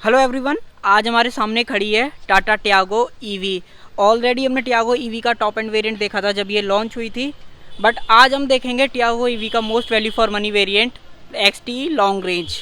Hello everyone, आज हमारे सामने खड़ी है टाटा टियागो ईवी। ऑलरेडी हमने टियागो ईवी का टॉप एंड वेरिएंट देखा था जब ये लॉन्च हुई थी, बट आज हम देखेंगे टियागो ईवी का most value for money variant XT long range.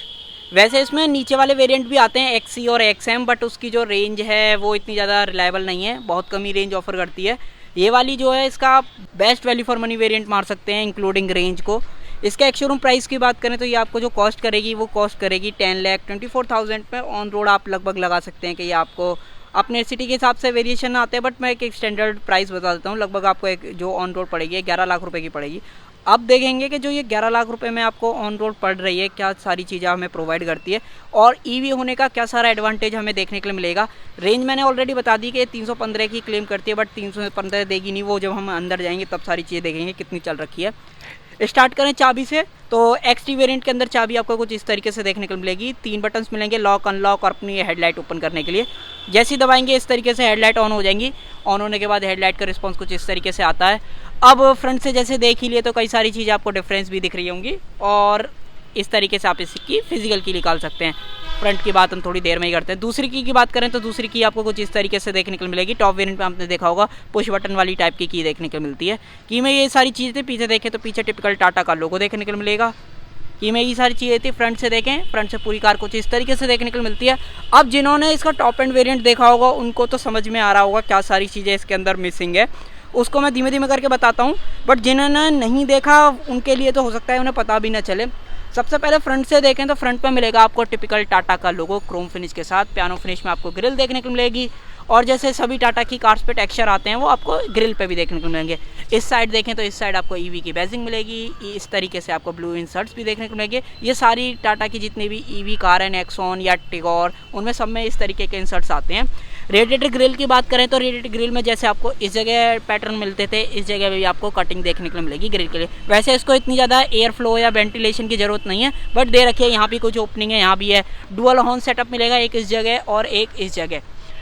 वैसे इसमें नीचे वाले वेरिएंट भी आते हैं एक्सी और एक्सएम, बट उसकी जो रेंज है वो इतनी ज़्यादा रिलायबल नहीं है, बहुत कम ही रेंज ऑफर करती है। ये वाली जो है इसका best value for money variant मार सकते हैं इंक्लूडिंग रेंज को। इसका एक शोरूम प्राइस की बात करें तो ये आपको जो कॉस्ट करेगी वो कॉस्ट करेगी 10,24,000 में। ऑन रोड आप लगभग लगा सकते हैं कि ये आपको अपने सिटी के हिसाब से वेरिएशन आते हैं, बट मैं एक स्टैंडर्ड प्राइस बता देता हूँ। लगभग आपको एक जो ऑन रोड पड़ेगी 11 लाख रुपए की पड़ेगी। अब देखेंगे कि जो ये 11 लाख रुपए में आपको ऑन रोड पड़ रही है, क्या सारी चीज़ें हमें प्रोवाइड करती है और ईवी होने का क्या सारा एडवांटेज हमें देखने के लिए मिलेगा। रेंज मैंने ऑलरेडी बता दी कि 315 की क्लेम करती है, बट 315 देगी नहीं, वो जब हम अंदर जाएंगे तब सारी चीज़ें देखेंगे कितनी चल रखी है। स्टार्ट करें चाबी से, तो एक्सटी वेरिएंट के अंदर चाबी आपको कुछ इस तरीके से देखने को मिलेगी। 3 बटन्स मिलेंगे, लॉक, अनलॉक और अपनी हेडलाइट ओपन करने के लिए। जैसे ही दबाएंगे इस तरीके से हेडलाइट ऑन हो जाएंगी। ऑन होने के बाद हेडलाइट का रिस्पांस कुछ इस तरीके से आता है। अब फ्रंट से जैसे देख ही लिए तो कई सारी चीज़ें आपको डिफरेंस भी दिख रही होंगी और इस तरीके से आप इसकी फिजिकल की निकाल सकते हैं। फ्रंट की बात हम थोड़ी देर में ही करते हैं। दूसरी की बात करें तो दूसरी की आपको कुछ इस तरीके से देखने को मिलेगी। टॉप वेरिएंट में आपने देखा होगा पुश बटन वाली टाइप की देखने को मिलती है। की में ये सारी चीज़ें पीछे देखें तो पीछे टिपिकल टाटा का लोगो देखने को मिलेगा। की में ये सारी चीज़ें थी। फ्रंट से देखें, फ्रंट से पूरी कार कुछ इस तरीके से देखने को मिलती है। अब जिन्होंने इसका टॉप एंड वेरिएंट देखा होगा उनको तो समझ में आ रहा होगा क्या सारी चीज़ें इसके अंदर मिसिंग है, उसको मैं धीमे धीमे करके बताता हूँ। बट जिन्होंने नहीं देखा उनके लिए तो हो सकता है उन्हें पता भी ना चले। सबसे पहले फ्रंट से देखें तो फ्रंट में मिलेगा आपको टिपिकल टाटा का लोगो क्रोम फिनिश के साथ। पियानो फिनिश में आपको ग्रिल देखने को मिलेगी और जैसे सभी टाटा की कार्स पे टेक्सचर आते हैं वो आपको ग्रिल पे भी देखने को मिलेंगे। इस साइड देखें तो इस साइड आपको ईवी की बैजिंग मिलेगी। इस तरीके से आपको ब्लू इंसर्ट्स भी देखने को मिलेंगे। ये सारी टाटा की जितनी भी ईवी कार है, नेक्सॉन या टिगोर, उनमें सब में इस तरीके के इंसर्ट्स आते हैं। रेडिएटर ग्रिल की बात करें तो रेडिएटर ग्रिल में जैसे आपको इस जगह पैटर्न मिलते थे, इस जगह भी आपको कटिंग देखने को मिलेगी ग्रिल के लिए। वैसे इसको इतनी ज़्यादा एयर फ्लो या वेंटिलेशन की ज़रूरत नहीं है, बट दे रखिए यहाँ भी कुछ ओपनिंग है, यहाँ भी है। डुअल हॉर्न सेटअप मिलेगा, एक इस जगह और एक इस जगह।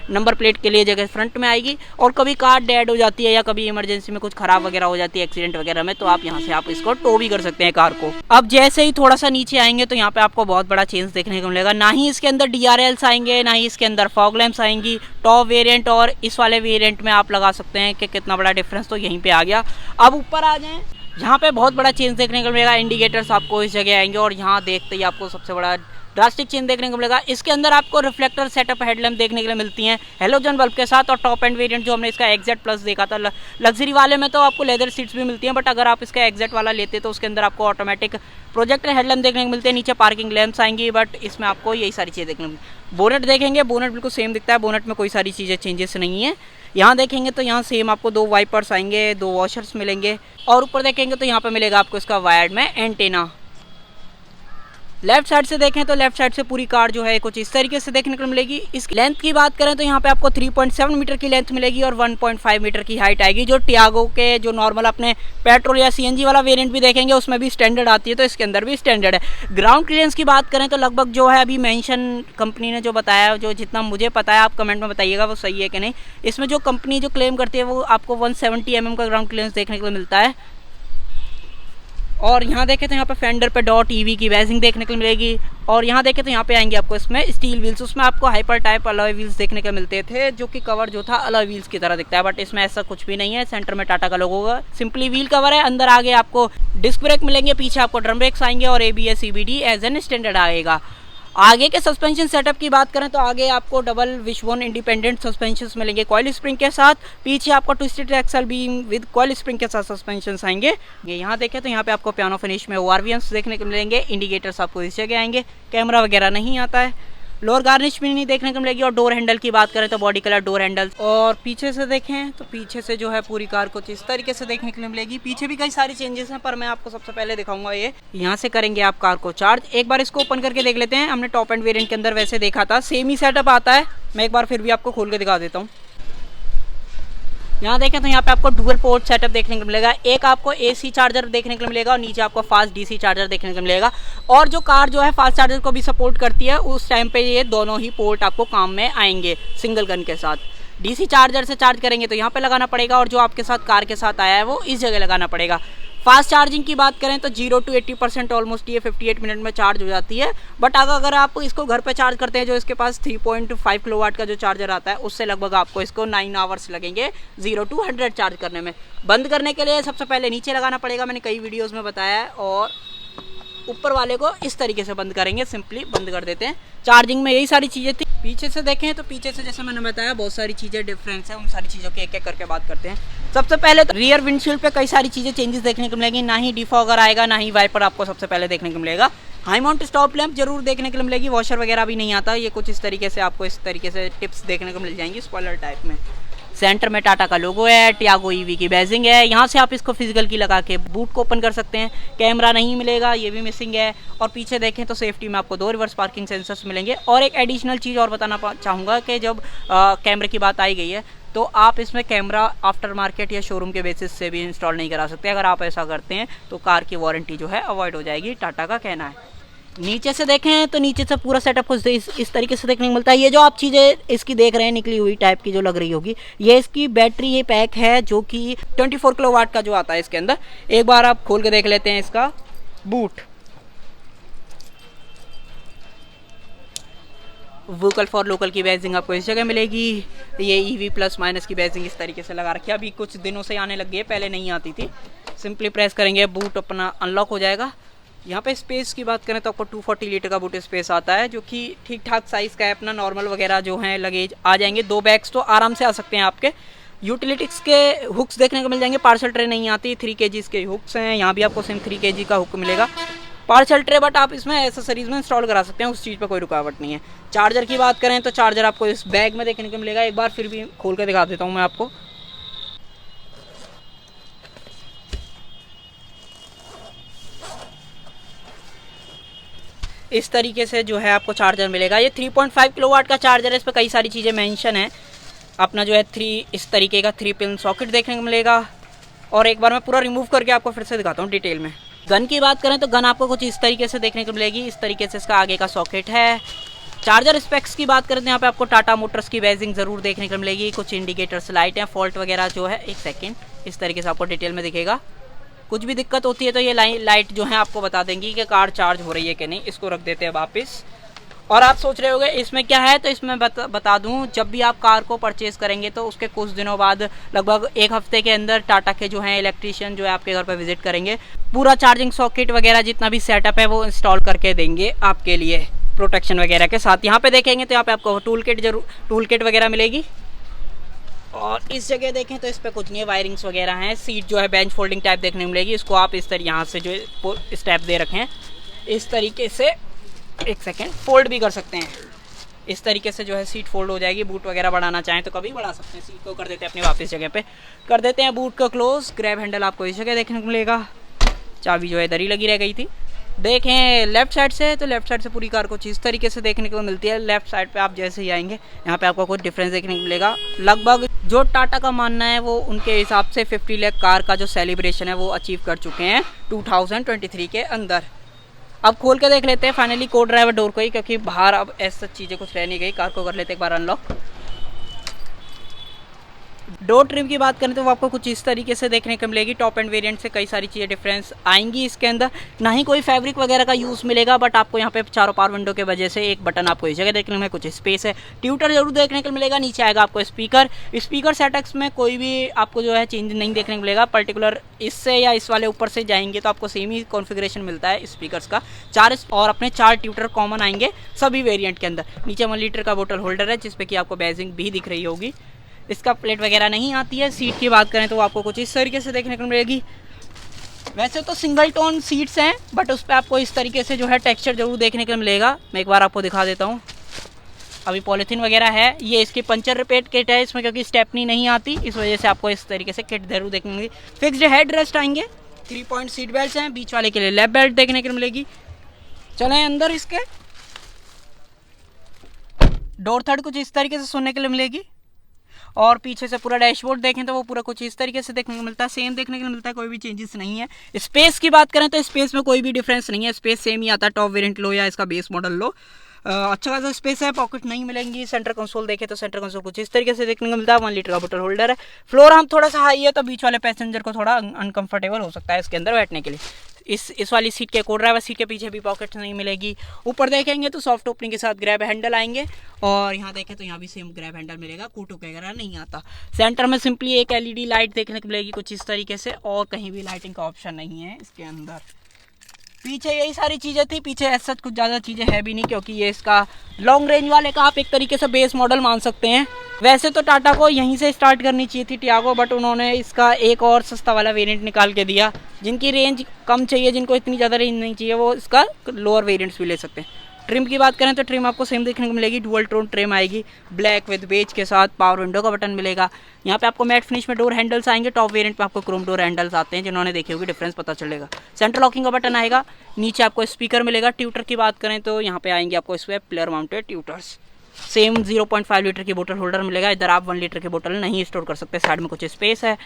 नंबर प्लेट के लिए जगह फ्रंट में आएगी और कभी कार डेड हो जाती है या कभी इमरजेंसी में कुछ खराब वगैरह हो जाती है एक्सीडेंट वगैरह में, तो आप यहाँ से आप इसको टो भी कर सकते हैं कार को। अब जैसे ही थोड़ा सा नीचे आएंगे तो यहाँ पे आपको बहुत बड़ा चेंज देखने को मिलेगा। ना ही इसके अंदर DRLs आएंगे, ना ही इसके अंदर फॉग लैंप्स आएंगी। टॉप वेरिएंट और इस वाले वेरिएंट में आप लगा सकते हैं कि कितना बड़ा डिफरेंस तो यहीं पे आ गया। अब ऊपर आ जाएं, यहाँ पे बहुत बड़ा चेंज देखने को मिलेगा। इंडिकेटर्स आपको इस जगह आएंगे और यहाँ देखते ही आपको सबसे बड़ा ड्रास्टिक चेंज देखने को मिलेगा। इसके अंदर आपको रिफ्लेक्टर सेटअप हेडलैम्प देखने के लिए मिलती हैं हेलोजन बल्ब के साथ। और टॉप एंड वेरिएंट जो हमने इसका एक्जेट प्लस देखा था, लग्जरी वाले में तो आपको लेदर सीट्स भी मिलती हैं, बट अगर आप इसका एक्जेट वाला लेते तो उसके अंदर आपको ऑटोमेटिक प्रोजेक्टर हेडलैम्प देखने को मिलते हैं। नीचे पार्किंग लैंप्स आएंगी, बट इसमें आपको यही सारी चीज़ें देखने को मिलती। बोनेट देखेंगे, बोनेट बिल्कुल सेम दिखता है। बोनेट में कोई सारी चीज़ें चेंजेस नहीं है। यहाँ देखेंगे तो यहाँ सेम आपको 2 वाइपर्स आएंगे, 2 वॉशर्स मिलेंगे। और ऊपर देखेंगे तो यहाँ पे मिलेगा आपको इसका वायर्ड में एंटेना। लेफ्ट साइड से देखें तो लेफ्ट साइड से पूरी कार जो है कुछ इस तरीके से देखने को मिलेगी। इस लेंथ की बात करें तो यहाँ पे आपको 3.7 मीटर की लेंथ मिलेगी और 1.5 मीटर की हाइट आएगी। जो टियागो के जो नॉर्मल अपने पेट्रोल या CNG वाला वेरिएंट भी देखेंगे उसमें भी स्टैंडर्ड आती है, तो इसके अंदर भी स्टैंडर्ड है। ग्राउंड क्लियरेंस की बात करें तो लगभग जो है अभी मेंशन कंपनी ने जो बताया, जो जितना मुझे पता है आप कमेंट में बताइएगा वो सही है कि नहीं। इसमें जो कंपनी जो क्लेम करती है वो आपको 170 mm का ग्राउंड क्लियरेंस देखने को मिलता है। और यहाँ देखें तो यहाँ पे फेंडर पे डॉट ईवी की बैजिंग देखने को मिलेगी। और यहाँ देखें तो यहाँ पे आएंगे आपको इसमें स्टील व्हील्स। उसमें आपको हाइपर टाइप अलॉय व्हील्स देखने को मिलते थे, जो कि कवर जो था अलॉय व्हील्स की तरह दिखता है, बट इसमें ऐसा कुछ भी नहीं है। सेंटर में टाटा का लोगो होगा, सिंपली व्हील कवर है। अंदर आगे आपको डिस्क ब्रेक मिलेंगे, पीछे आपको ड्रम ब्रेक्स आएंगे और ABS CBD as an standard आएगा। आगे के सस्पेंशन सेटअप की बात करें तो आगे आपको डबल विशबोन इंडिपेंडेंट सस्पेंशन मिलेंगे कॉइल स्प्रिंग के साथ। पीछे आपको twisted axle beam with coil spring के साथ सस्पेंशन आएंगे। यहाँ देखें तो यहाँ पे आपको पियानो फिनिश में ORVMs देखने को मिलेंगे। इंडिकेटर्स आपको इस जगह आएंगे। कैमरा वगैरह नहीं आता है। लोअर गार्निश भी नहीं देखने को मिलेगी। और डोर हैंडल की बात करें तो बॉडी कलर डोर हैंडल। और पीछे से देखें तो पीछे से जो है पूरी कार कुछ इस तरीके से देखने के लिए मिलेगी। पीछे भी कई सारी चेंजेस हैं, पर मैं आपको सबसे पहले दिखाऊंगा ये। यहाँ से करेंगे आप कार को चार्ज। एक बार इसको ओपन करके देख लेते हैं। हमने टॉप एंड वेरिएंट के अंदर वैसे देखा था, सेम ही सेटअप आता है। मैं एक बार फिर भी आपको खोल के दिखा देता हूँ। यहाँ देखें तो यहाँ पे आपको डुअल पोर्ट सेटअप देखने को मिलेगा। एक आपको AC चार्जर देखने को मिलेगा और नीचे आपको फास्ट DC चार्जर देखने को मिलेगा। और जो कार जो है फास्ट चार्जर को भी सपोर्ट करती है, उस टाइम पे ये दोनों ही पोर्ट आपको काम में आएंगे सिंगल गन के साथ। DC चार्जर से चार्ज करेंगे तो यहाँ पे लगाना पड़ेगा और जो आपके साथ कार के साथ आया है वो इस जगह लगाना पड़ेगा। फास्ट चार्जिंग की बात करें तो 0 to 80% ऑलमोस्ट ये 58 मिनट में चार्ज हो जाती है। बट अगर आप इसको घर पे चार्ज करते हैं, जो इसके पास 3.5 किलोवाट का जो चार्जर आता है, उससे लगभग आपको इसको 9 आवर्स लगेंगे 0 to 100 चार्ज करने में। बंद करने के लिए सबसे पहले नीचे लगाना पड़ेगा, मैंने कई वीडियोज़ में बताया है, और ऊपर वाले को इस तरीके से बंद करेंगे, सिंपली बंद कर देते हैं। चार्जिंग में यही सारी चीज़ें थी। पीछे से देखें तो पीछे से जैसे मैंने बताया बहुत सारी चीज़ें डिफरेंस है, उन सारी चीज़ों की एक एक करके बात करते हैं। सबसे पहले तो रियर विंडशील्ड पे कई सारी चीज़ें चेंजेस देखने को मिलेगी, ना ही डिफॉगर आएगा, ना ही वाइपर आपको सबसे पहले देखने को मिलेगा। हाई माउंट स्टॉप लैंप जरूर देखने को मिलेगी, वॉशर वगैरह भी नहीं आता। ये कुछ इस तरीके से आपको इस तरीके से टिप्स देखने को मिल जाएंगी स्पॉइलर टाइप में। सेंटर में टाटा का लोगो है, टियागो ईवी की बैजिंग है। यहाँ से आप इसको फिजिकल की लगा के बूट को ओपन कर सकते हैं। कैमरा नहीं मिलेगा, ये भी मिसिंग है। और पीछे देखें तो सेफ्टी में आपको 2 रिवर्स पार्किंग सेंसर्स मिलेंगे। और एक एडिशनल चीज़ और बताना चाहूँगा कि जब कैमरे की बात आई गई है तो आप इसमें कैमरा आफ्टर मार्केट या शोरूम के बेसिस से भी इंस्टॉल नहीं करा सकते। अगर आप ऐसा करते हैं तो कार की वारंटी जो है अवॉइड हो जाएगी, टाटा का कहना है। नीचे से देखें तो नीचे से पूरा सेटअप कुछ इस तरीके से देखने को मिलता है। ये जो आप चीज़ें इसकी देख रहे हैं निकली हुई टाइप की जो लग रही होगी, ये इसकी बैटरी ये पैक है जो कि 24 किलोवाट का जो आता है इसके अंदर। एक बार आप खोल के देख लेते हैं इसका बूट। वोकल फॉर लोकल की बैजिंग आपको इस जगह मिलेगी। ये ईवी प्लस माइनस की बैजिंग इस तरीके से लगा रखी है, अभी कुछ दिनों से आने लग गई है, पहले नहीं आती थी। सिंपली प्रेस करेंगे, बूट अपना अनलॉक हो जाएगा। यहाँ पे स्पेस की बात करें तो आपको 240 लीटर का बूट स्पेस आता है, जो कि ठीक ठाक साइज़ का है। अपना नॉर्मल वगैरह जो है लगेज आ जाएंगे। 2 बैग्स तो आराम से आ सकते हैं आपके। यूटिलिटीज़ के हुक्स देखने को मिल जाएंगे। पार्सल ट्रे नहीं आती, 3 kg के हुक्स हैं। यहाँ भी आपको सेम 3 kg का हुक मिलेगा पार्सल ट्रे, बट आप इसमें एसेसरीज में इंस्टॉल करा सकते हैं, उस चीज़ पर कोई रुकावट नहीं है। चार्जर की बात करें तो चार्जर आपको इस बैग में देखने को मिलेगा। एक बार फिर भी खोल कर दिखा देता हूँ मैं आपको। इस तरीके से जो है आपको चार्जर मिलेगा। ये 3.5 किलोवाट का चार्जर है, इस पर कई सारी चीज़ें मेंशन है। अपना जो है इस तरीके का 3 पिन सॉकेट देखने को मिलेगा। और एक बार मैं पूरा रिमूव करके आपको फिर से दिखाता हूँ डिटेल में। गन की बात करें तो गन आपको कुछ इस तरीके से देखने को मिलेगी। इस तरीके से इसका आगे का सॉकेट है। चार्जर स्पेक्स की बात करें तो यहाँ पे आपको टाटा मोटर्स की बैजिंग ज़रूर देखने को मिलेगी। कुछ इंडिकेटर्स, लाइट हैं, फॉल्ट वगैरह जो है, एक सेकेंड, इस तरीके से आपको डिटेल में दिखेगा। कुछ भी दिक्कत होती है तो ये लाइट जो है आपको बता देंगी कि कार चार्ज हो रही है कि नहीं। इसको रख देते हैं वापस। और आप सोच रहे होंगे इसमें क्या है, तो इसमें बता दूं, जब भी आप कार को परचेज़ करेंगे तो उसके कुछ दिनों बाद, लगभग 1 हफ्ते के अंदर, टाटा के जो हैं इलेक्ट्रीशियन जो है आपके घर पर विजिट करेंगे, पूरा चार्जिंग सॉकेट वगैरह जितना भी सेटअप है वो इंस्टॉल करके देंगे आपके लिए, प्रोटेक्शन वगैरह के साथ। यहाँ पे देखेंगे तो यहाँ पे आपको टूल किट वगैरह मिलेगी। और इस जगह देखें तो इस पर कुछ नहीं है, वायरिंग्स वगैरह हैं। सीट जो है बेंच फोल्डिंग टाइप देखने को मिलेगी। इसको आप इस तरह यहाँ से जो स्टेप दे रखे हैं इस तरीके से, एक सेकेंड, फोल्ड भी कर सकते हैं। इस तरीके से जो है सीट फोल्ड हो जाएगी। बूट वगैरह बढ़ाना चाहें तो कभी बढ़ा सकते हैं। सीट को कर देते हैं अपनी वापस जगह पे, कर देते हैं बूट को क्लोज। ग्रैब हैंडल आपको इस जगह देखने को मिलेगा। चाबी जो है इधर ही लगी रह गई थी। देखें लेफ्ट साइड से, तो लेफ्ट साइड से पूरी कार कुछ इस तरीके से देखने को मिलती है। लेफ्ट साइड पे आप जैसे ही आएंगे यहाँ पे आपको कुछ डिफरेंस देखने को मिलेगा। लगभग जो टाटा का मानना है वो उनके हिसाब से 50 लाख कार का जो सेलिब्रेशन है वो अचीव कर चुके हैं 2023 के अंदर। अब खोल के देख लेते हैं फाइनली को ड्राइवर डोर को ही, क्योंकि बाहर अब ऐसा चीज़ें कुछ रह नहीं गई। कार को कर लेते एक बार अनलॉक। डोर ट्रिम की बात करें तो वो आपको कुछ इस तरीके से देखने को मिलेगी। टॉप एंड वेरिएंट से कई सारी चीज़ें डिफरेंस आएंगी इसके अंदर। ना ही कोई फैब्रिक वगैरह का यूज़ मिलेगा, बट आपको यहाँ पे चारों पावर विंडो के वजह से एक बटन आपको इस जगह देखने में कुछ स्पेस है। ट्यूटर जरूर देखने को मिलेगा। नीचे आएगा आपको स्पीकर सेटअप्स में कोई भी आपको जो है चेंज नहीं देखने को मिलेगा। पर्टिकुलर इससे या इस वाले ऊपर से जाएंगे तो आपको सेम ही कॉन्फ़िगरेशन मिलता है स्पीकर्स का। 4 और अपने 4 ट्यूटर कॉमन आएंगे सभी वेरिएंट के अंदर। नीचे 1 लीटर का बोतल होल्डर है जिसपे कि आपको बैजिंग भी दिख रही होगी। इसका प्लेट वगैरह नहीं आती है। सीट की बात करें तो वो आपको कुछ इस तरीके से देखने को मिलेगी। वैसे तो सिंगल टोन सीट्स हैं, बट उस पर आपको इस तरीके से जो है टेक्सचर जरूर देखने को मिलेगा। मैं एक बार आपको दिखा देता हूँ। अभी पॉलीथीन वगैरह है। ये इसकी पंचर रिपेयर किट है इसमें, क्योंकि स्टेपनी नहीं आती, इस वजह से आपको इस तरीके से किट जरूर देखने को मिलेगी। फिक्स्ड हेड रेस्ट आएंगे। 3 पॉइंट सीट बेल्ट हैं। बीच वाले के लिए लेफ्ट बेल्ट देखने को मिलेगी। चलें अंदर। इसके डोर थर्ड कुछ इस तरीके से सुनने के लिए मिलेगी। और पीछे से पूरा डैशबोर्ड देखें तो वो पूरा कुछ इस तरीके से देखने को मिलता है। सेम देखने को मिलता है, कोई भी चेंजेस नहीं है। स्पेस की बात करें तो स्पेस में कोई भी डिफरेंस नहीं है। स्पेस सेम ही आता है, टॉप वेरिएंट लो या इसका बेस मॉडल लो। अच्छा खासा स्पेस है, पॉकेट नहीं मिलेंगी। सेंटर कंसोल देखे तो सेंटर कंसोल कुछ इस तरीके से देखने को मिलता है। 1 लीटर का बोतल होल्डर है। फ्लोर हम थोड़ा सा हाई है तो बीच वाले पैसेंजर को थोड़ा अनकंफर्टेबल हो सकता है इसके अंदर बैठने के लिए। इस वाली सीट के को ड्राइवर सीट के पीछे भी पॉकेट नहीं मिलेगी। ऊपर देखेंगे तो सॉफ्ट ओपनिंग के साथ ग्रैब हैंडल आएंगे और यहाँ देखें तो यहाँ भी सेम ग्रैब हैंडल मिलेगा, कूटू वगैरह नहीं आता। सेंटर में सिंपली एक एलईडी लाइट देखने को मिलेगी कुछ इस तरीके से, और कहीं भी लाइटिंग का ऑप्शन नहीं है इसके अंदर। पीछे यही सारी चीज़ें थी, पीछे ऐसा कुछ ज़्यादा चीज़ें है भी नहीं, क्योंकि ये इसका लॉन्ग रेंज वाले का आप एक तरीके से बेस मॉडल मान सकते हैं। वैसे तो टाटा को यहीं से स्टार्ट करनी चाहिए थी टियागो, बट उन्होंने इसका एक और सस्ता वाला वेरिएंट निकाल के दिया। जिनकी रेंज कम चाहिए, जिनको इतनी ज़्यादा रेंज नहीं चाहिए, वो इसका लोअर वेरिएंट्स भी ले सकते हैं। ट्रिम की बात करें तो ट्रिम आपको सेम देखने को मिलेगी, डुअल टोन ट्रिम आएगी, ब्लैक विद बेज के साथ। पावर विंडो का बटन मिलेगा। यहाँ पे आपको मैट फिनिश में डोर हैंडल्स आएंगे। टॉप वेरिएंट पे आपको क्रोम डोर हैंडल्स आते हैं, जिन्होंने देखे होगी डिफरेंस पता चलेगा। सेंटर लॉकिंग का बटन आएगा। नीचे आपको स्पीकर मिलेगा। ट्यूटर की बात करें तो यहाँ पे आएंगे आपको इसमें player mounted tutors. Same 0.5 litre की बोतल होल्डर मिलेगा। इधर आप 1 लीटर की बोतल नहीं स्टोर कर सकते, साइड में कुछ स्पेस है।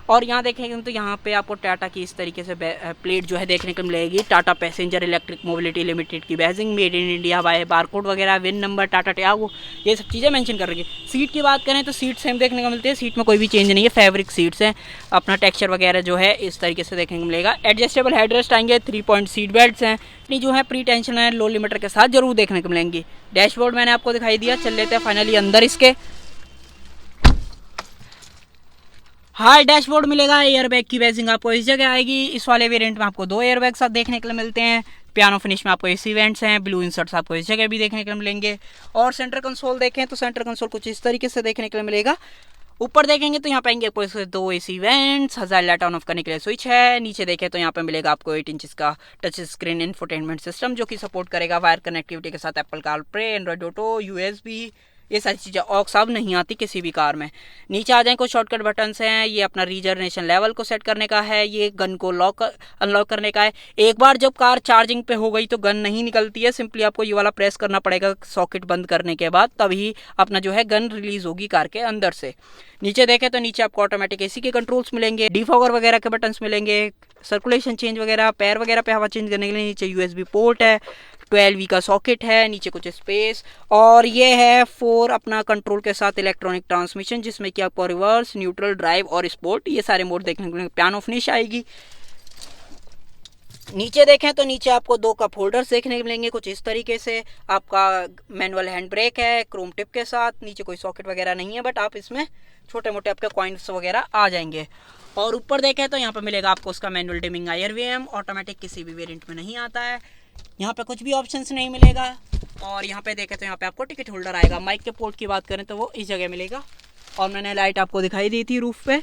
और यहाँ देखेंगे तो यहाँ पे आपको टाटा की इस तरीके से प्लेट जो है देखने को मिलेगी। Tata passenger electric mobility limited की badging, made in India by, barcode वगैरह, विन नंबर, टाटा टियागो, ये सब चीज़ें मेंशन कर रही है। सीट की बात करें तो सीट सेम देखने को मिलती है, सीट में कोई भी चेंज नहीं है, फैब्रिक सीट्स हैं। अपना टेक्सचर वगैरह जो है इस तरीके से देखने को मिलेगा। एडजस्टेबल हेडरेस्ट आएंगे, 3 पॉइंट सीट बेल्ट्स हैं। अपनी जो है प्री टेंशन है लो लिमिटर के साथ जरूर देखने को मिलेंगी। डैशबोर्ड मैंने आपको दिखाई दिया। चल लेते हैं फाइनली अंदर इसके। हाँ, डैशबोर्ड मिलेगा। एयरबैग की बैजिंग आपको इस जगह आएगी। इस वाले वेरिएंट में आपको 2 एयरबैग साथ देखने के लिए मिलते हैं। पियानो फिनिश में आपको एसी वेंट्स हैं। ब्लू इंसर्ट्स आपको इस जगह भी देखने के लिए मिलेंगे। और सेंटर कंसोल देखें तो सेंटर कंसोल कुछ इस तरीके से देखने के लिए मिलेगा। ऊपर देखेंगे तो यहाँ पे आएंगे आपको 2 एसी वेंट्स, हज़ार लाइट ऑन ऑफ करने के लिए स्विच है। नीचे देखें तो यहाँ पे मिलेगा आपको 8 इंच का टच स्क्रीन इंफोटेनमेंट सिस्टम, जो कि सपोर्ट करेगा वायर कनेक्टिविटी के साथ Apple CarPlay, Android auto, USB, ये सारी चीज़ें। ऑक्स अब नहीं आती किसी भी कार में। नीचे आ जाए कुछ शॉर्टकट बटन्स हैं। ये अपना रीजनरेशन लेवल को सेट करने का है, ये गन को लॉक अनलॉक करने का है। एक बार जब कार चार्जिंग पे हो गई तो गन नहीं निकलती है, सिंपली आपको ये वाला प्रेस करना पड़ेगा सॉकेट बंद करने के बाद, तभी अपना जो है गन रिलीज होगी कार के अंदर से। नीचे देखें तो नीचे आपको ऑटोमेटिक एसी के कंट्रोल्स मिलेंगे, डिफॉगर वगैरह के बटन्स मिलेंगे, सर्कुलेशन चेंज वगैरह, पैर वगैरह पे हवा चेंज करने के लिए नीचे यूएसबी पोर्ट है, 12V का सॉकेट है, नीचे कुछ स्पेस। और ये है 4 अपना कंट्रोल के साथ इलेक्ट्रॉनिक ट्रांसमिशन, जिसमें कि आपको रिवर्स, न्यूट्रल, ड्राइव और स्पोर्ट ये सारे मोड देखने को मिलेंगे। पियानो फिनिश आएगी। नीचे देखें तो नीचे आपको 2 कप होल्डर्स देखने को मिलेंगे कुछ इस तरीके से। आपका मैनुअल हैंड ब्रेक है क्रोम टिप के साथ। नीचे कोई सॉकेट वगैरह नहीं है, बट आप इसमें छोटे मोटे आपके कॉइन्स वगैरह आ जाएंगे। और ऊपर देखें तो यहाँ पे मिलेगा आपको उसका मैनुअल डिमिंग IRVM, ऑटोमेटिक किसी भी वेरिएंट में नहीं आता है। यहाँ पे कुछ भी ऑप्शंस नहीं मिलेगा। और यहाँ पे देखें तो यहाँ पे आपको टिकट होल्डर आएगा। माइक के पोर्ट की बात करें तो वो इस जगह मिलेगा। और मैंने लाइट आपको दिखाई दी थी रूफ पे।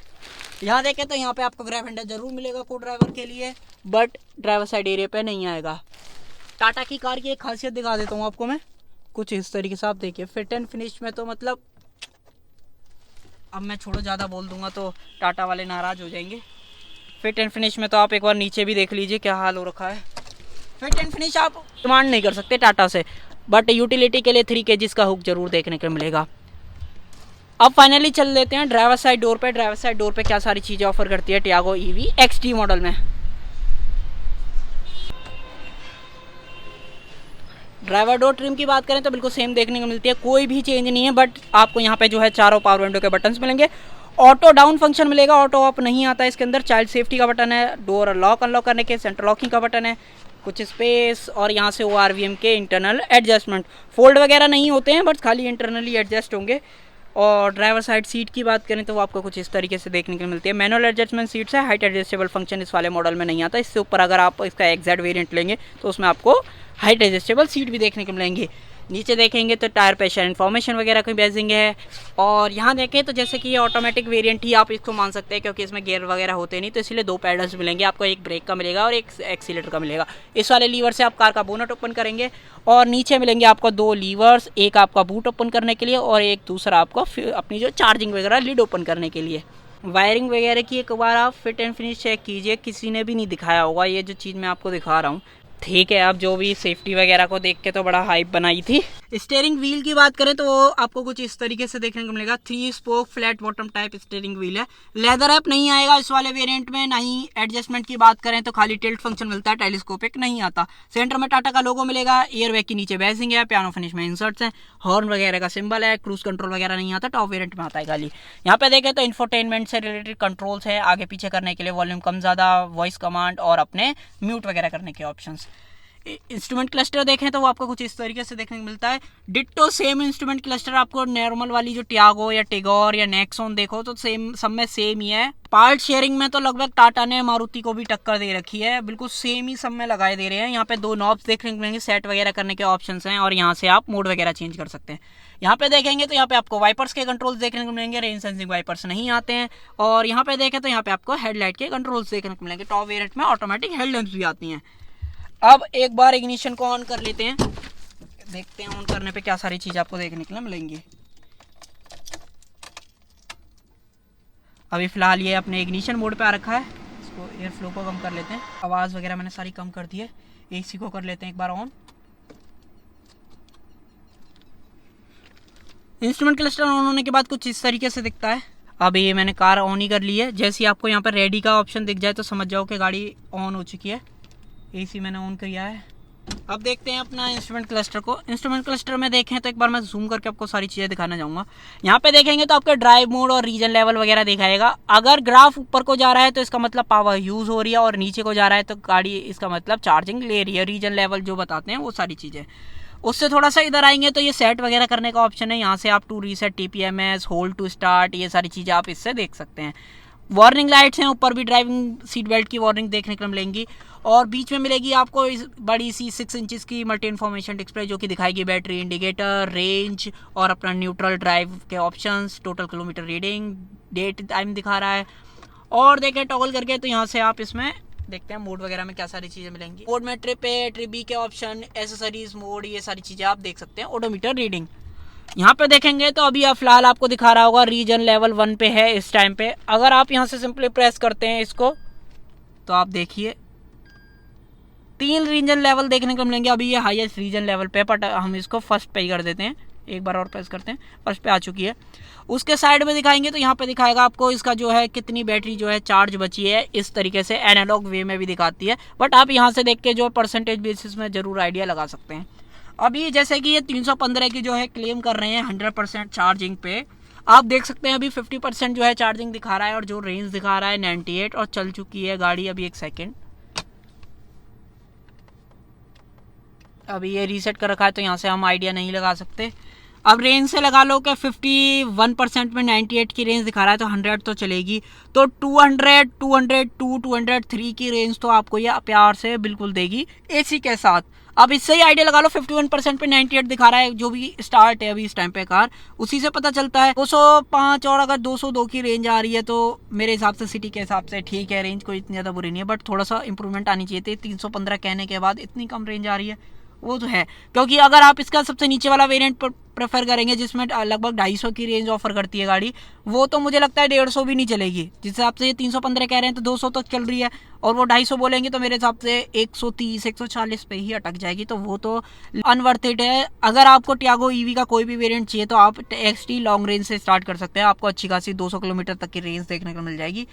यहाँ देखें तो यहाँ पे आपको ग्रैब हैंडल जरूर मिलेगा को ड्राइवर के लिए, बट ड्राइवर साइड एरिया पे नहीं आएगा। टाटा की कार की एक खासियत दिखा देता हूँ आपको मैं, कुछ इस तरीके से। आप देखिए फिट एंड फिनिश में तो मतलब, अब मैं छोड़ो ज़्यादा बोल दूंगा तो टाटा वाले नाराज़ हो जाएंगे। फिट एंड फिनिश में तो आप एक बार नीचे भी देख लीजिए क्या हाल हो रखा है। फिट एंड फिनिश आप डिमांड नहीं कर सकते टाटा से, बट यूटिलिटी के लिए 3 kg का हुक जरूर देखने को मिलेगा। अब फाइनली चल लेते हैं ड्राइवर साइड डोर पे। ड्राइवर साइड डोर पे क्या सारी चीज़ें ऑफर करती है टियागो ईवी XT मॉडल में। ड्राइवर डोर ट्रिम की बात करें तो बिल्कुल सेम देखने को मिलती है, कोई भी चेंज नहीं है। बट आपको यहाँ पे जो है चारों पावर विंडो के बटन्स मिलेंगे। ऑटो डाउन फंक्शन मिलेगा, ऑटो अप नहीं आता है इसके अंदर। चाइल्ड सेफ्टी का बटन है, डोर लॉक अनलॉक करने के, सेंटर लॉकिंग का बटन है, कुछ स्पेस। और यहाँ से ORVM के इंटरनल एडजस्टमेंट, फोल्ड वगैरह नहीं होते हैं, बट खाली इंटरनली एडजस्ट होंगे। और ड्राइवर साइड सीट की बात करें तो वो आपको कुछ इस तरीके से देखने को मिलती है। मैनुअल एडजस्टमेंट सीट्स है। हाइट एडजस्टेबल फंक्शन इस वाले मॉडल में नहीं आता। इससे ऊपर अगर आप इसका एग्जैक्ट वेरिएंट लेंगे तो उसमें आपको हाइट एडजस्टेबल सीट भी देखने को मिलेंगी। नीचे देखेंगे तो टायर प्रेशर इन्फॉर्मेशन वगैरह की बैजिंग है। और यहाँ देखें तो जैसे कि ये ऑटोमेटिक वेरिएंट ही आप इसको मान सकते हैं, क्योंकि इसमें गियर वगैरह होते नहीं, तो इसलिए 2 पैडल्स मिलेंगे आपको, एक ब्रेक का मिलेगा और एक एक्सीलेटर का मिलेगा। इस वाले लीवर से आप कार का बोनट ओपन करेंगे और नीचे मिलेंगे आपको 2 लीवर्स, एक आपका बूट ओपन करने के लिए और एक दूसरा आपको अपनी जो चार्जिंग वगैरह लीड ओपन करने के लिए। वायरिंग वगैरह की एक बार आप फिट एंड फिनिश चेक कीजिए, किसी ने भी नहीं दिखाया होगा ये जो चीज़ मैं आपको दिखा रहा हूँ। ठीक है, अब जो भी सेफ्टी वगैरह को देख के तो बड़ा हाइप बनाई थी। स्टीयरिंग व्हील की बात करें तो वो आपको कुछ इस तरीके से देखने को मिलेगा। 3 spoke flat bottom type steering wheel है। लेदर रैप नहीं आएगा इस वाले वेरिएंट में। नहीं एडजस्टमेंट की बात करें तो खाली टिल्ट फंक्शन मिलता है, टेलीस्कोपिक नहीं आता। सेंटर में टाटा का लोगो मिलेगा। एयर बैग के नीचे बैजिंग है, पियानो फिनिश में इंसर्ट्स हैं, हॉर्न वगैरह का सिंबल है। क्रूज कंट्रोल वगैरह नहीं आता, टॉप वेरिएंट में आता है खाली। यहाँ पे देखें तो इंफोटेनमेंट से रिलेटेड कंट्रोल्स है, आगे पीछे करने के लिए वॉल्यूम कम ज़्यादा, वॉइस कमांड और अपने म्यूट वगैरह करने के ऑप्शंस। इंस्ट्रूमेंट क्लस्टर देखें तो वो आपको कुछ इस तरीके से देखने को मिलता है। डिट्टो सेम इंस्ट्रूमेंट क्लस्टर आपको नॉर्मल वाली जो टियागो या टिगोर या नेक्सॉन देखो तो सेम, सब में सेम ही है। पार्ट शेयरिंग में तो लगभग टाटा ने मारुति को भी टक्कर दे रखी है, बिल्कुल सेम ही सब में लगाए दे रहे हैं। यहाँ पे 2 नॉब्स देखने को मिलेंगे, सेट वगैरह करने के ऑप्शंस हैं और यहाँ से आप मोड वगैरह चेंज कर सकते हैं। यहाँ पे देखेंगे तो यहाँ पे आपको वाइपर्स के कंट्रोल्स देखने को मिलेंगे, रेन सेंसिंग वाइपर्स नहीं आते हैं। और यहाँ पे देखें तो यहाँ पे आपको हेडलाइट के कंट्रोल्स देखने को मिलेंगे। टॉप वेरिएंट में ऑटोमेटिक हेडलैम्प्स भी आती हैं। अब एक बार इग्निशन को ऑन कर लेते हैं, देखते हैं ऑन करने पे क्या सारी चीज़ आपको देखने के लिए मिलेंगी। अभी फ़िलहाल ये अपने इग्निशन मोड पे आ रखा है। इसको एयर फ्लो को कम कर लेते हैं, आवाज़ वगैरह मैंने सारी कम कर दी है। एसी को कर लेते हैं एक बार ऑन। इंस्ट्रूमेंट क्लस्टर ऑन होने के बाद कुछ इस तरीके से दिखता है। अब ये मैंने कार ऑन ही कर ली है। जैसे ही आपको यहाँ पर रेडी का ऑप्शन दिख जाए तो समझ जाओ कि गाड़ी ऑन हो चुकी है। एसी मैंने ऑन किया है। अब देखते हैं अपना इंस्ट्रूमेंट क्लस्टर को। इंस्ट्रूमेंट क्लस्टर में देखें तो एक बार मैं जूम करके आपको सारी चीज़ें दिखाना चाहूँगा। यहाँ पे देखेंगे तो आपके ड्राइव मोड और रीजन लेवल वगैरह दिखाएगा। अगर ग्राफ ऊपर को जा रहा है तो इसका मतलब पावर यूज़ हो रही है, और नीचे को जा रहा है तो गाड़ी इसका मतलब चार्जिंग ले रही है। रीजन लेवल जो बताते हैं वो सारी चीज़ें। उससे थोड़ा सा इधर आएंगे तो ये सेट वगैरह करने का ऑप्शन है। यहाँ से आप to reset, TPMS, hold to start, ये सारी चीज़ें आप इससे देख सकते हैं। वार्निंग लाइट्स हैं, ऊपर भी ड्राइविंग सीट बेल्ट की वार्निंग देखने को मिलेंगी। और बीच में मिलेगी आपको इस बड़ी सी 6 इंचेस की मल्टी इन्फॉर्मेशन डिस्प्ले, जो कि दिखाएगी बैटरी इंडिकेटर, रेंज और अपना न्यूट्रल ड्राइव के options, total kilometre reading, date time दिखा रहा है। और देखें टॉगल करके तो यहाँ से आप इसमें देखते हैं मोड वगैरह में क्या सारी चीज़ें मिलेंगी। मोड में ट्रिप ए, ट्रिप बी के ऑप्शन, एसेसरीज मोड, ये सारी चीज़ें आप देख सकते हैं। ओडोमीटर रीडिंग यहाँ पे देखेंगे तो अभी फिलहाल आपको दिखा रहा होगा रीजन लेवल 1 पे है इस टाइम पे। अगर आप यहाँ से सिंपली प्रेस करते हैं इसको तो आप देखिए 3 रीजन लेवल देखने को मिलेंगे। अभी ये हाईएस्ट रीजन लेवल पे, बट हम इसको फर्स्ट पे ही कर देते हैं। एक बार और प्रेस करते हैं, फर्स्ट पे आ चुकी है। उसके साइड में दिखाएंगे तो यहाँ पे दिखाएगा आपको इसका जो है कितनी बैटरी जो है चार्ज बची है। इस तरीके से एनालॉग वे में भी दिखाती है, बट आप यहाँ से देख के जो परसेंटेज बेसिस में ज़रूर आइडिया लगा सकते हैं। अभी जैसे कि ये 315 की जो है क्लेम कर रहे हैं 100% चार्जिंग पे, आप देख सकते हैं अभी 50% जो है चार्जिंग दिखा रहा है, और जो रेंज दिखा रहा है 98, और चल चुकी है गाड़ी अभी 1 सेकेंड। अभी ये रीसेट कर रखा है तो यहाँ से हम आइडिया नहीं लगा सकते। अब रेंज से लगा लो कि 51% में 98 की रेंज दिखा रहा है तो 100 तो चलेगी। तो 200, 202, 203 की रेंज तो आपको ये प्यार से बिल्कुल देगी एसी के साथ। अब इससे ही आइडिया लगा लो 51% पे 98 दिखा रहा है, जो भी स्टार्ट है अभी इस टाइम पे कार, उसी से पता चलता है 205। और अगर 202 की रेंज आ रही है तो मेरे हिसाब से सिटी के हिसाब से ठीक है, रेंज कोई इतनी ज़्यादा बुरी नहीं है, बट थोड़ा सा इंप्रूवमेंट आनी चाहिए थी। 315 कहने के बाद इतनी कम रेंज आ रही है वो तो है, क्योंकि अगर आप इसका सबसे नीचे वाला वेरिएंट प्रेफर करेंगे जिसमें लगभग 250 की रेंज ऑफर करती है गाड़ी, वो तो मुझे लगता है 150 भी नहीं चलेगी। जिस हिसाब से ये 315 कह रहे हैं तो 200 तक चल रही है, और वो 250 बोलेंगे तो मेरे हिसाब से 130, 140 पे ही अटक जाएगी। तो वो तो अनवर्थ इट है। अगर आपको टियागो ईवी का कोई भी वेरिएंट चाहिए तो आप XT लॉन्ग रेंज से स्टार्ट कर सकते हैं, आपको अच्छी खासी 200 किलोमीटर तक की रेंज देखने को मिल जाएगी।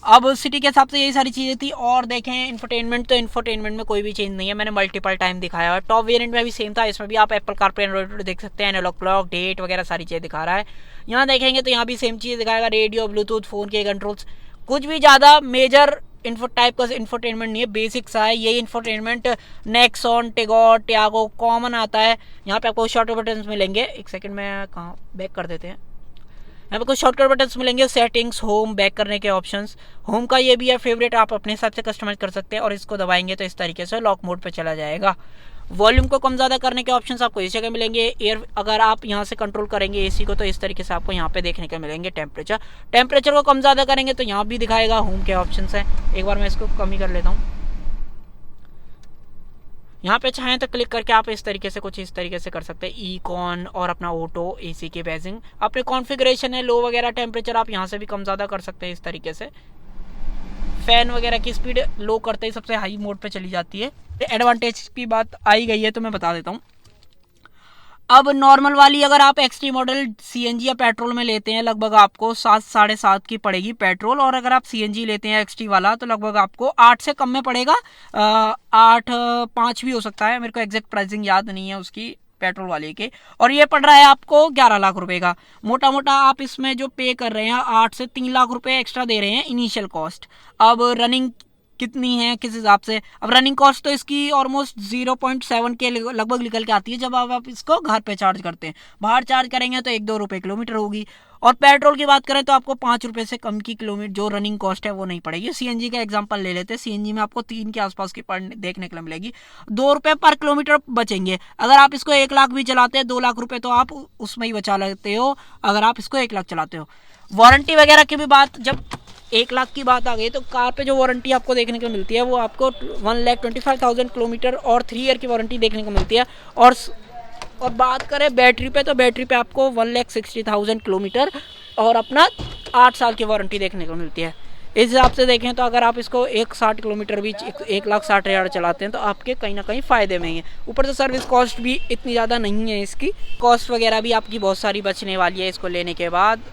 अब सिटी के हिसाब से यही सारी चीज़ें थी। और देखें इंफोटेनमेंट, तो इंफोटेनमेंट में कोई भी चेंज नहीं है, मैंने मल्टीपल टाइम दिखाया है। टॉप वेरिएंट में भी सेम था, इसमें भी आप एप्पल कारप्ले एंड्रॉइड देख सकते हैं, एनालॉग क्लॉक, डेट वगैरह सारी चीज़ें दिखा रहा है। यहाँ देखेंगे तो यहाँ भी सेम चीज़ दिखाएगा, रेडियो, ब्लूटूथ, फ़ोन के कंट्रोल्स। कुछ भी ज़्यादा मेजर इन्फो टाइप का इंफोटेनमेंट नहीं है, बेसिक सा है। ये infotainment Nexon, Tigor, Tiago common आता है। यहाँ पे आपको शॉर्ट बटन मिलेंगे। एक सेकंड में कहाँ बैक कर देते हैं, यहाँ पे कुछ शॉर्टकट बटन्स मिलेंगे, सेटिंग्स, होम, बैक करने के ऑप्शंस। होम का ये भी है फेवरेट, आप अपने हिसाब से कस्टमाइज कर सकते हैं, और इसको दबाएंगे तो इस तरीके से लॉक मोड पे चला जाएगा। वॉल्यूम को कम ज़्यादा करने के ऑप्शंस आपको इस जगह मिलेंगे। एयर अगर आप यहाँ से कंट्रोल करेंगे एसी को तो इस तरीके से आपको यहाँ पे देखने को मिलेंगे। टेम्परेचर को कम ज़्यादा करेंगे तो यहाँ भी दिखाएगा, होम के ऑप्शंस हैं। एक बार मैं इसको कम ही कर लेता हूँ। यहाँ पे चाहें तो क्लिक करके आप इस तरीके से कुछ इस तरीके से कर सकते हैं, इकॉन और अपना ऑटो, एसी की बेजिंग, अपने कॉन्फ़िगरेशन है, लो वगैरह टेम्परेचर आप यहाँ से भी कम ज़्यादा कर सकते हैं इस तरीके से। फ़ैन वगैरह की स्पीड लो करते ही सबसे हाई मोड पे चली जाती है। एडवांटेज की बात आई गई है तो मैं बता देता हूँ। अब नॉर्मल वाली अगर आप एक्सटी मॉडल सीएनजी या पेट्रोल में लेते हैं लगभग आपको 7 साढ़े 7 की पड़ेगी पेट्रोल, और अगर आप सीएनजी लेते हैं एक्सटी वाला तो लगभग आपको 8 से कम में पड़ेगा। 8.5 भी हो सकता है, मेरे को एग्जैक्ट प्राइसिंग याद नहीं है उसकी पेट्रोल वाले के। और ये पड़ रहा है आपको 11 लाख रुपए का। मोटा मोटा आप इसमें जो पे कर रहे हैं 8 से 3 लाख रुपए एक्स्ट्रा दे रहे हैं इनिशियल कॉस्ट। अब रनिंग कितनी है किस हिसाब से, अब रनिंग कॉस्ट तो इसकी ऑलमोस्ट 0.7 के लगभग निकल के आती है जब आप इसको घर पे चार्ज करते हैं। बाहर चार्ज करेंगे तो 1-2 रुपये किलोमीटर होगी। और पेट्रोल की बात करें तो आपको 5 रुपये से कम की किलोमीटर जो रनिंग कॉस्ट है वो नहीं पड़ेगी। सीएनजी का एग्जांपल ले लेते हैं, सीएनजी में आपको 3 के आसपास की देखने को मिलेगी, 2 रुपये पर किलोमीटर बचेंगे। अगर आप इसको 1 लाख भी चलाते हैं 2 लाख रुपये तो आप उसमें ही बचा लेते हो अगर आप इसको 1 लाख चलाते हो। वारंटी वगैरह की भी बात, जब 1 लाख की बात आ गई तो कार पे जो वारंटी आपको देखने को मिलती है वो आपको 1,25,000 किलोमीटर और 3 ईयर की वारंटी देखने को मिलती है। और बात करें बैटरी पे तो बैटरी पे आपको 1,60,000 किलोमीटर और अपना 8 साल की वारंटी देखने को मिलती है। इस हिसाब से देखें तो अगर आप इसको 1,60 किलोमीटर भी 1,60,000 चलाते हैं तो आपके कहीं ना कहीं फ़ायदे में ही है। ऊपर से सर्विस कॉस्ट भी इतनी ज़्यादा नहीं है, इसकी कॉस्ट वगैरह भी आपकी बहुत सारी बचने वाली है इसको लेने के बाद।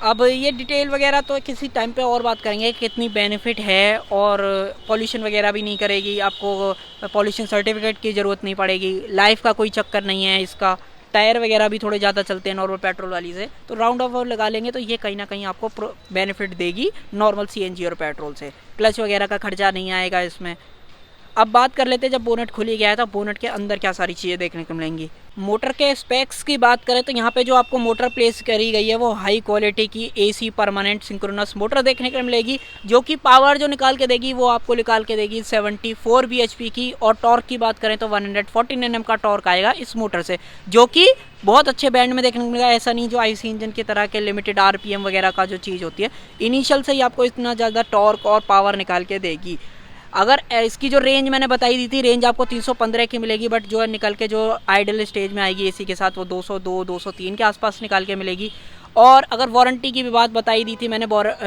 अब ये डिटेल वगैरह तो किसी टाइम पे और बात करेंगे कितनी बेनिफिट है, और पॉल्यूशन वगैरह भी नहीं करेगी, आपको पॉल्यूशन सर्टिफिकेट की ज़रूरत नहीं पड़ेगी, लाइफ का कोई चक्कर नहीं है इसका। टायर वगैरह भी थोड़े ज़्यादा चलते हैं नॉर्मल पेट्रोल वाली से, तो राउंड ऑफ लगा लेंगे तो ये कहीं ना कहीं आपको बेनिफिट देगी नॉर्मल सीएनजी और पेट्रोल से। क्लच वगैरह का खर्चा नहीं आएगा इसमें। अब बात कर लेते हैं जब बोनट खुली गया है तो बोनट के अंदर क्या सारी चीज़ें देखने को मिलेंगी। मोटर के स्पेक्स की बात करें तो यहाँ पे जो आपको मोटर प्लेस करी गई है वो हाई क्वालिटी की एसी परमानेंट सिंक्रोनस मोटर देखने को मिलेगी, जो कि पावर जो निकाल के देगी वो आपको निकाल के देगी 74 bhp की। और टॉर्क की बात करें तो 114 Nm का टॉर्क आएगा इस मोटर से, जो कि बहुत अच्छे बैंड में देखने को मिलेगा। ऐसा नहीं जो आईसी इंजन की तरह के लिमिटेड आरपीएम वगैरह का जो चीज़ होती है, इनिशियल से ही आपको इतना ज़्यादा टॉर्क और पावर निकाल के देगी। अगर इसकी जो रेंज मैंने बताई दी थी, रेंज आपको 315 की मिलेगी, बट जो निकल के जो आइडल स्टेज में आएगी एसी के साथ वो 202-203 के आसपास निकाल के मिलेगी। और अगर वारंटी की भी बात बताई दी थी मैंने,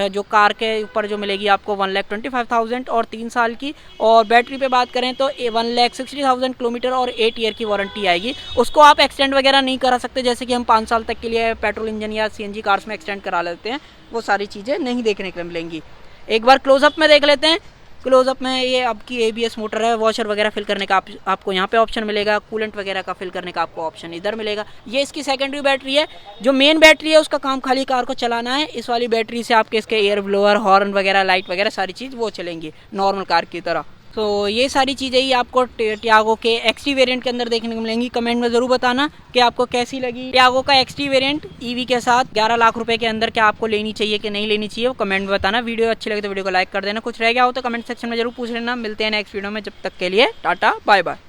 जो कार के ऊपर जो मिलेगी आपको 1,25,000 और 3 साल की। और बैटरी पे बात करें तो 1,60,000 किलोमीटर और 8 ईयर की वारंटी आएगी। उसको आप एक्सटेंड वगैरह नहीं करा सकते, जैसे कि हम 5 साल तक के लिए पेट्रोल इंजन या सीएनजी कार्स में एक्सटेंड करा लेते हैं, वो सारी चीज़ें नहीं देखने को मिलेंगी। एक बार क्लोजअप में देख लेते हैं। क्लोजअप में ये आपकी एबीएस मोटर है, वॉशर वगैरह फिल करने का आपको यहाँ पे ऑप्शन मिलेगा, कूलेंट वगैरह का फिल करने का आपको ऑप्शन इधर मिलेगा। ये इसकी सेकेंडरी बैटरी है। जो मेन बैटरी है उसका काम खाली कार को चलाना है। इस वाली बैटरी से आपके इसके एयर ब्लोअर, हॉर्न वगैरह, लाइट वगैरह सारी चीज़ वो चलेंगी नॉर्मल कार की तरह। तो ये सारी चीज़ें ही आपको टियागो के एक्सटी वेरिएंट के अंदर देखने को मिलेंगी। कमेंट में ज़रूर बताना कि आपको कैसी लगी टियागो का एक्सटी वेरिएंट ईवी के साथ 11 लाख रुपए के अंदर, क्या आपको लेनी चाहिए कि नहीं लेनी चाहिए, वो कमेंट में बताना। वीडियो अच्छी लगे तो वीडियो को लाइक कर देना, कुछ रह गया हो तो कमेंट सेक्शन में जरूर पूछ लेना। मिलते हैं नेक्स्ट वीडियो में, जब तक के लिए टाटा बाय बाय।